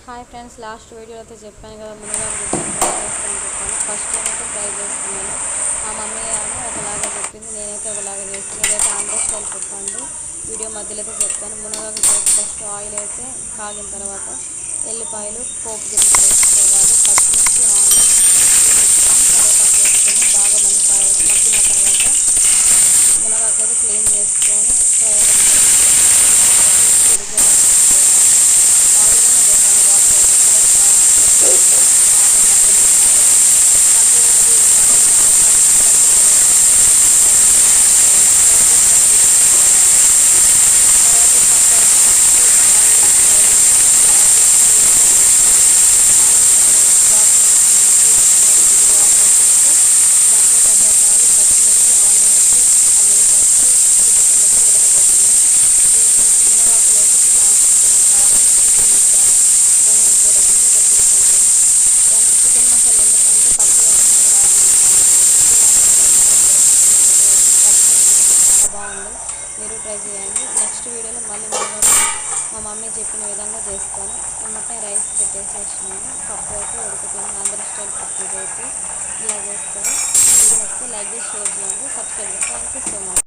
Hi friends, last వీడియోలో అయితే చెప్పాను కదా, మునగాకు బిర్యానీ ట్రై చేస్తానని చెప్పాను. ఫస్ట్ టైం అయితే ట్రై చేస్తున్నాను. మా మమ్మీ ఏమో ఒకలాగా చెప్పింది, నేనైతే ఒకలాగా చేస్తాను. ఇదైతే ఆంధ్ర స్టైల్ పప్పు అండి. వీడియో మధ్యలో అయితే చెప్తాను. మునగాకు ఫస్ట్ ఆయిల్ అయితే కాగిన తర్వాత ఎల్లిపాయలు పోపు గిన్నె వేసుకోవాలి. పచ్చిమిర్చి, ఆనియన్, కరివేపాకు వేసుకొని బాగా మగ్గిన తర్వాత మునగాకు అయితే క్లీన్ చేసుకొని ఫ్రై మీరు ట్రై చేయండి. నెక్స్ట్ వీడియోలో మళ్ళీ మా మమ్మీ చెప్పిన విధంగా చేస్తాను. ఎమ్మటే రైస్ పెట్టేసేసినాను. పప్పు అయితే ఉడుకుతుంది. ఆంధ్ర స్టైల్ పప్పు అయితే ఇలా చేస్తారు. వీడియో నచ్చితే లైక్ చేసి షేర్ చేయండి, సబ్స్క్రైబ్ చేయండి. Thank you so much.